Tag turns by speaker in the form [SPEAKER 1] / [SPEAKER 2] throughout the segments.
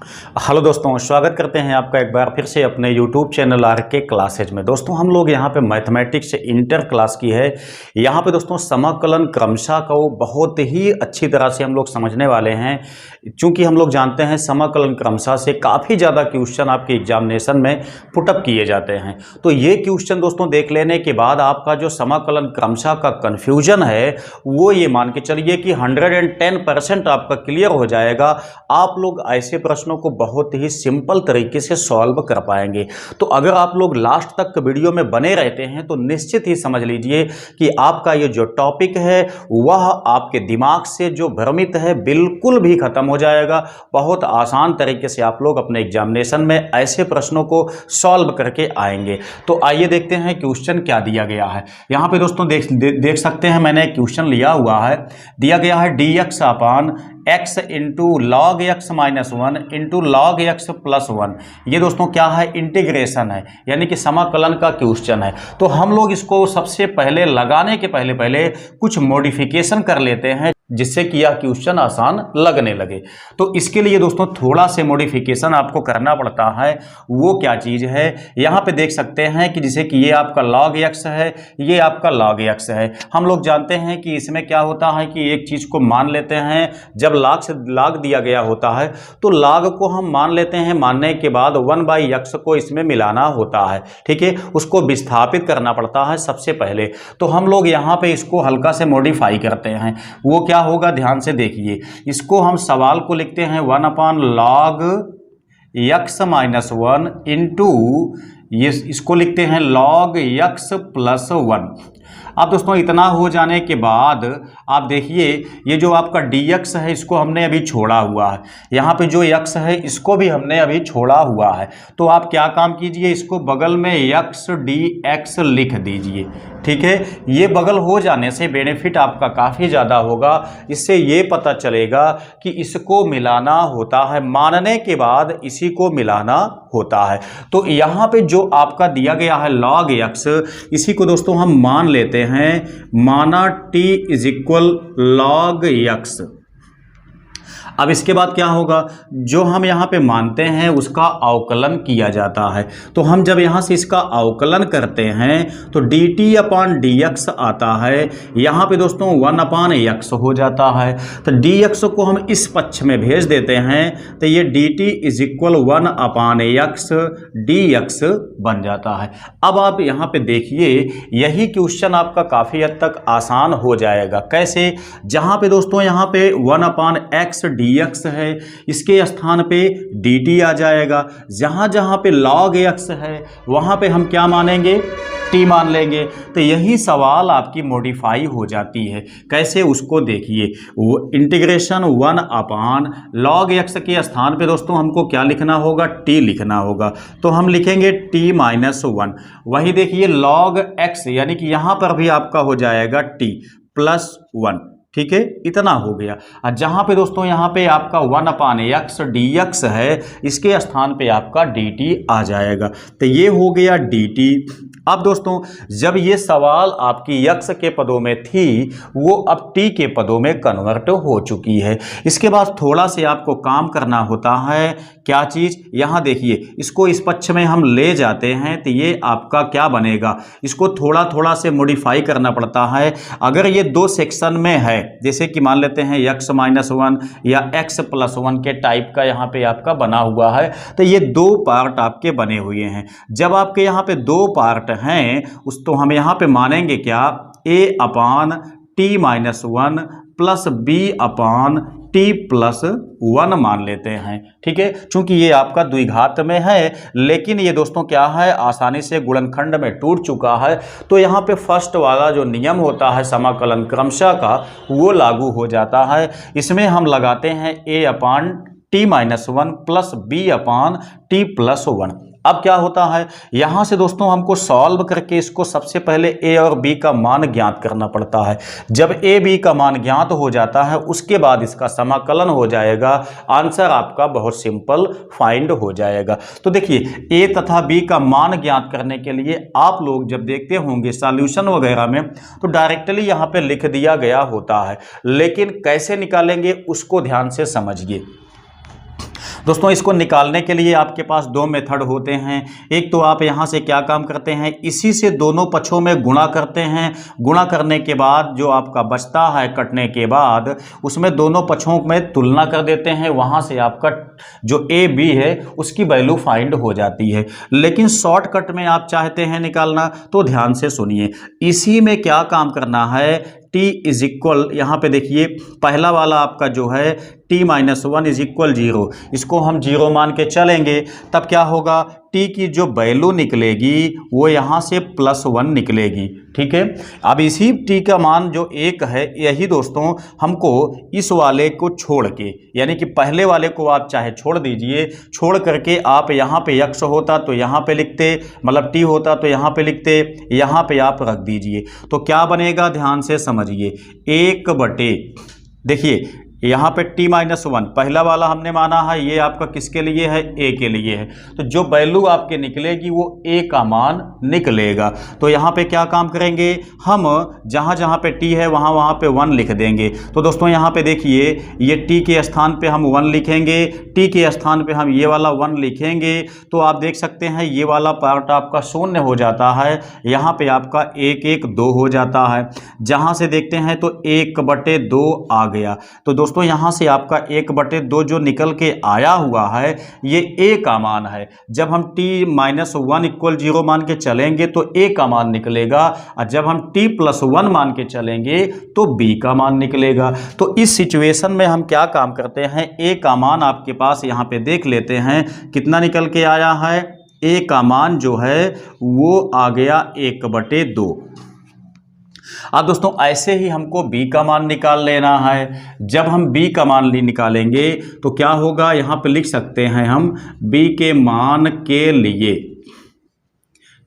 [SPEAKER 1] Hello दोस्तों, स्वागत करते हैं आपका एक बार फिर से अपने यूट्यूब चैनल आर के क्लासेज में। दोस्तों हम लोग यहाँ पे मैथमेटिक्स इंटर क्लास की है। यहाँ पे दोस्तों समाकलन क्रमशः को बहुत ही अच्छी तरह से हम लोग समझने वाले हैं, क्योंकि हम लोग जानते हैं समाकलन क्रमशः से काफ़ी ज़्यादा क्वेश्चन आपके एग्जामिनेशन में पुटअप किए जाते हैं। तो ये क्वेश्चन दोस्तों देख लेने के बाद आपका जो समाकलन क्रमशः का कन्फ्यूजन है वो ये मान के चलिए कि 110% आपका क्लियर हो जाएगा। आप लोग ऐसे प्रश्नों को बहुत ही सिंपल तरीके से सॉल्व कर पाएंगे। तो अगर आप लोग लास्ट तक वीडियो में बने रहते हैं तो निश्चित ही समझ लीजिए कि आपका ये जो टॉपिक है वह आपके दिमाग से जो भ्रमित है बिल्कुल भी खत्म हो जाएगा। बहुत आसान तरीके से आप लोग अपने एग्जामिनेशन में ऐसे प्रश्नों को सॉल्व करके आएंगे। तो आइए देखते हैं क्वेश्चन क्या दिया गया है। यहाँ पे दोस्तों देख सकते हैं, मैंने क्वेश्चन लिया हुआ है। दिया गया है dx अपान x into log x minus 1 into log x plus 1। ये दोस्तों क्या है? इंटीग्रेशन है, यानी कि समाकलन का क्वेश्चन है। तो हम लोग इसको सबसे पहले लगाने के पहले कुछ मॉडिफिकेशन कर लेते हैं, जिससे कि यह क्वेश्चन आसान लगने लगे। तो इसके लिए दोस्तों थोड़ा से मॉडिफिकेशन आपको करना पड़ता है। वो क्या चीज़ है? यहाँ पे देख सकते हैं कि जैसे कि ये आपका log x है, ये आपका log x है। हम लोग जानते हैं कि इसमें क्या होता है कि एक चीज़ को मान लेते हैं, जब log से log दिया गया होता है तो log को हम मान लेते हैं, मानने के बाद 1/x को इसमें मिलाना होता है। ठीक है, उसको विस्थापित करना पड़ता है सबसे पहले। तो हम लोग यहाँ पे इसको हल्का से मॉडिफाई करते हैं। वो क्या होगा, ध्यान से देखिए। इसको हम सवाल को लिखते हैं 1/log x माइनस 1 इंटू ये इसको लिखते हैं log x प्लस 1। अब दोस्तों इतना हो जाने के बाद आप देखिए, ये जो आपका dx है इसको हमने अभी छोड़ा हुआ है, यहाँ पे जो x है इसको भी हमने अभी छोड़ा हुआ है। तो आप क्या काम कीजिए, इसको बगल में x dx लिख दीजिए। ठीक है, ये बगल हो जाने से बेनिफिट आपका काफ़ी ज़्यादा होगा। इससे ये पता चलेगा कि इसको मिलाना होता है, मानने के बाद इसी को मिलाना होता है। तो यहाँ पे जो आपका दिया गया है log x, इसी को दोस्तों हम मान लेते हैं, माना t is equal log x। अब इसके बाद क्या होगा, जो हम यहाँ पे मानते हैं उसका अवकलन किया जाता है। तो हम जब यहाँ से इसका अवकलन करते हैं तो dt अपान dx आता है। यहाँ पे दोस्तों 1/x हो जाता है। तो dx को हम इस पक्ष में भेज देते हैं, तो ये dt is equal 1/x dx बन जाता है। अब आप यहाँ पे देखिए, यही क्वेश्चन आपका काफ़ी हद तक आसान हो जाएगा। कैसे? जहाँ पे दोस्तों यहाँ पे 1/x dx है, इसके स्थान पे dt आ जाएगा। जहां जहां पे log x है वहां पे हम क्या मानेंगे? t मान लेंगे। तो यही सवाल आपकी मॉडिफाई हो जाती है। कैसे? उसको देखिए, वो इंटीग्रेशन 1/log x के स्थान पे दोस्तों हमको क्या लिखना होगा? t लिखना होगा। तो हम लिखेंगे t माइनस 1। वही देखिए log x, यानी कि यहां पर भी आपका हो जाएगा t प्लस 1। ठीक है, इतना हो गया। और जहाँ पे दोस्तों यहाँ पे आपका 1/x dx है, इसके स्थान पे आपका dt आ जाएगा। तो ये हो गया dt। अब दोस्तों जब ये सवाल आपकी x के पदों में थी, वो अब t के पदों में कन्वर्ट हो चुकी है। इसके बाद थोड़ा से आपको काम करना होता है। क्या चीज़? यहाँ देखिए, इसको इस पक्ष में हम ले जाते हैं तो ये आपका क्या बनेगा? इसको थोड़ा थोड़ा से मॉडिफाई करना पड़ता है। अगर ये दो सेक्शन में है, जैसे कि मान लेते हैं x माइनस 1 या x प्लस 1 के टाइप का यहाँ पे आपका बना हुआ है, तो ये दो पार्ट आपके बने हुए हैं। जब आपके यहाँ पे दो पार्ट हैं, उस तो हम यहाँ पे मानेंगे क्या? a upon t minus 1 plus b upon t plus 1 मान लेते हैं। ठीक है, चूंकि ये आपका द्विघात में है, लेकिन ये दोस्तों क्या है, आसानी से गुणनखंड में टूट चुका है। तो यहाँ पे फर्स्ट वाला जो नियम होता है समाकलन क्रमशः का, वो लागू हो जाता है। इसमें हम लगाते हैं a upon t minus 1 plus b upon t plus 1। अब क्या होता है, यहाँ से दोस्तों हमको सॉल्व करके इसको सबसे पहले a और b का मान ज्ञात करना पड़ता है। जब a b का मान ज्ञात हो जाता है, उसके बाद इसका समाकलन हो जाएगा। आंसर आपका बहुत सिंपल फाइंड हो जाएगा। तो देखिए, a तथा b का मान ज्ञात करने के लिए आप लोग जब देखते होंगे सॉल्यूशन वगैरह में, तो डायरेक्टली यहाँ पे लिख दिया गया होता है, लेकिन कैसे निकालेंगे उसको ध्यान से समझिए। दोस्तों इसको निकालने के लिए आपके पास दो मेथड होते हैं। एक तो आप यहाँ से क्या काम करते हैं, इसी से दोनों पक्षों में गुणा करते हैं। गुणा करने के बाद जो आपका बचता है कटने के बाद, उसमें दोनों पक्षों में तुलना कर देते हैं। वहाँ से आपका जो ए बी है उसकी वैल्यू फाइंड हो जाती है। लेकिन शॉर्टकट में आप चाहते हैं निकालना तो ध्यान से सुनिए। इसी में क्या काम करना है, t इज इक्वल, यहाँ पे देखिए पहला वाला आपका जो है t-1 इज इक्वल 0, इसको हम 0 मान के चलेंगे। तब क्या होगा, t की जो वैल्यू निकलेगी वो यहाँ से +1 निकलेगी। ठीक है, अब इसी t का मान जो 1 है, यही दोस्तों हमको इस वाले को छोड़ के, यानी कि पहले वाले को आप चाहे छोड़ दीजिए, छोड़ करके आप यहाँ पे x होता तो यहाँ पे लिखते, मतलब t होता तो यहाँ पे लिखते, यहाँ पे आप रख दीजिए। तो क्या बनेगा, ध्यान से समझिए, 1/, देखिए यहाँ पे t-1 पहला वाला हमने माना है, ये आपका किसके लिए है, a के लिए है। तो जो वैल्यू आपके निकलेगी वो a का मान निकलेगा। तो यहाँ पे क्या काम करेंगे, हम जहाँ जहाँ पे t है वहाँ वहाँ पे 1 लिख देंगे। तो दोस्तों यहाँ पे देखिए, ये t के स्थान पे हम 1 लिखेंगे, t के स्थान पे हम ये वाला 1 लिखेंगे। तो आप देख सकते हैं ये वाला पार्ट आपका शून्य हो जाता है, यहाँ पे आपका 1 1 2 हो जाता है। जहाँ से देखते हैं तो 1/2 आ गया। तो दोस्तों यहाँ से आपका 1/2 जो निकल के आया हुआ है ये a का मान है। जब हम t-1 इक्वल 0 मान के चलेंगे तो a का मान निकलेगा, और जब हम t+1 मान के चलेंगे तो b का मान निकलेगा। तो इस सिचुएशन में हम क्या काम करते हैं, a का मान आपके पास यहाँ पे देख लेते हैं कितना निकल के आया है। a का मान जो है वो आ गया 1/2। अब दोस्तों ऐसे ही हमको b का मान निकाल लेना है। जब हम b का मान निकालेंगे तो क्या होगा, यहाँ पे लिख सकते हैं हम b के मान के लिए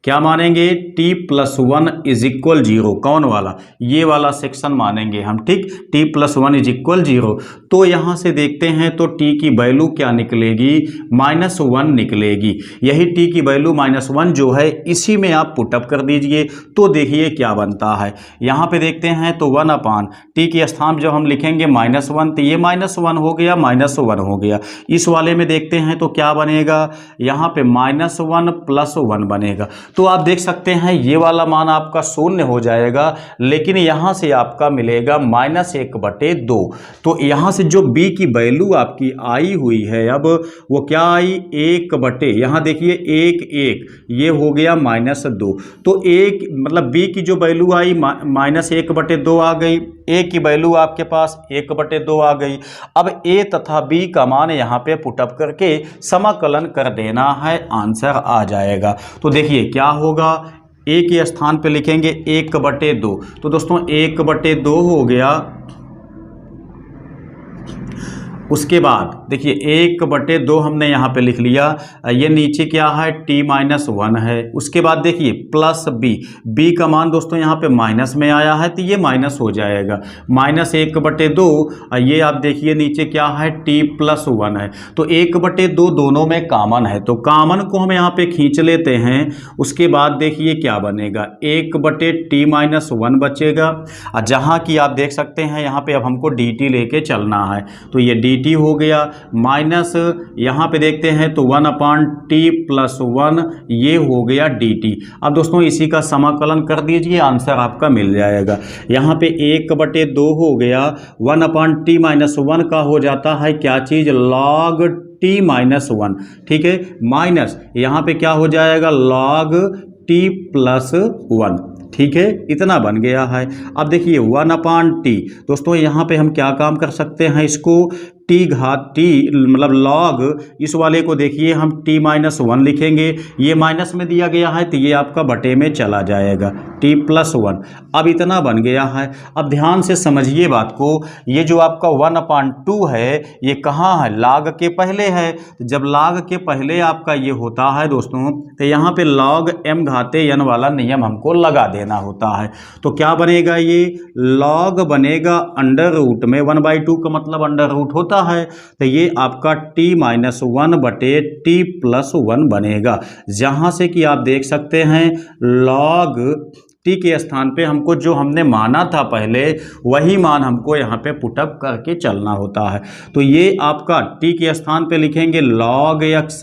[SPEAKER 1] क्या मानेंगे, t+1 इज इक्वल 0। कौन वाला, ये वाला सेक्शन मानेंगे हम, ठीक, t+1 इज इक्वल 0। तो यहाँ से देखते हैं तो t की वैल्यू क्या निकलेगी, -1 निकलेगी। यही t की वैल्यू -1 जो है इसी में आप पुटअप कर दीजिए तो देखिए क्या बनता है। यहाँ पे देखते हैं तो 1/, t के स्थान जब हम लिखेंगे -1 तो ये -1 हो गया, -1 हो गया। इस वाले में देखते हैं तो क्या बनेगा, यहाँ पे -1 + 1 बनेगा। तो आप देख सकते हैं ये वाला मान आपका शून्य हो जाएगा, लेकिन यहाँ से आपका मिलेगा -1/2। तो यहाँ से जो b की वैल्यू आपकी आई हुई है, अब वो क्या आई, 1/, यहाँ देखिए 1 1, ये हो गया -2। तो एक मतलब b की जो वैल्यू आई -1/2 आ गई, a की वैल्यू आपके पास 1/2 आ गई। अब a तथा b का मान यहाँ पे पुटअप करके समाकलन कर देना है, आंसर आ जाएगा। तो देखिए क्या होगा, a के स्थान पे लिखेंगे 1/2। तो दोस्तों 1/2 हो गया। उसके बाद देखिए 1/2 हमने यहाँ पे लिख लिया, ये नीचे क्या है, t-1 है। उसके बाद देखिए +b का मान दोस्तों यहाँ पे माइनस में आया है तो ये माइनस हो जाएगा, -1/2। ये आप देखिए नीचे क्या है, t+1 है। तो 1/2 दोनों में कॉमन है, तो कॉमन को हम यहाँ पे खींच लेते हैं। उसके बाद देखिए क्या बनेगा, 1/t-1 बचेगा। और जहाँ की आप देख सकते हैं यहाँ पे अब हमको dt लेके चलना है, तो ये dt हो गया, माइनस यहाँ पे देखते हैं तो 1/t+1 ये हो गया dt। अब दोस्तों इसी का समाकलन कर दीजिए, आंसर आपका मिल जाएगा। यहाँ पे 1/2 हो गया, 1/t-1 का हो जाता है क्या चीज़, log t-1, ठीक है, माइनस यहाँ पे क्या हो जाएगा, log t+1, ठीक है, इतना बन गया है। अब देखिए 1/t, दोस्तों यहाँ पे हम क्या काम कर सकते हैं, इसको t घात t मतलब log, इस वाले को देखिए हम t-1 लिखेंगे, ये माइनस में दिया गया है तो ये आपका बटे में चला जाएगा, t+1। अब इतना बन गया है। अब ध्यान से समझिए बात को, ये जो आपका 1/2 है ये कहाँ है, log के पहले है। जब log के पहले आपका ये होता है दोस्तों, तो यहाँ पे log m घाते n वाला नियम हमको लगा देना होता है। तो क्या बनेगा, ये log बनेगा √, में 1/2 का मतलब √ होता है, तो ये आपका t-1/t+1 बनेगा। जहां से कि आप देख सकते हैं log टी के स्थान पे हमको जो हमने माना था पहले वही मान हमको यहाँ पे पुटअप करके चलना होता है। तो ये आपका टी के स्थान पे लिखेंगे log x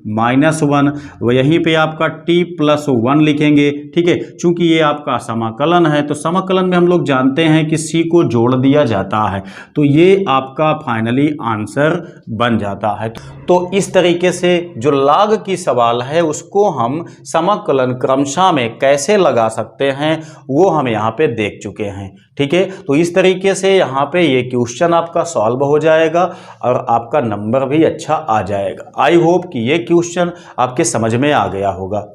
[SPEAKER 1] -1, यहीं पे आपका t + 1 लिखेंगे। ठीक है, चूंकि ये आपका समाकलन है तो समाकलन में हम लोग जानते हैं कि c को जोड़ दिया जाता है, तो ये आपका फाइनली आंसर बन जाता है। तो इस तरीके से जो log की सवाल है उसको हम समाकलन क्रमशः में कैसे लगा सकते हैं वो हम यहाँ पे देख चुके हैं। ठीक है, तो इस तरीके से यहाँ पे ये क्वेश्चन आपका सॉल्व हो जाएगा और आपका नंबर भी अच्छा आ जाएगा। आई होप कि ये क्वेश्चन आपके समझ में आ गया होगा।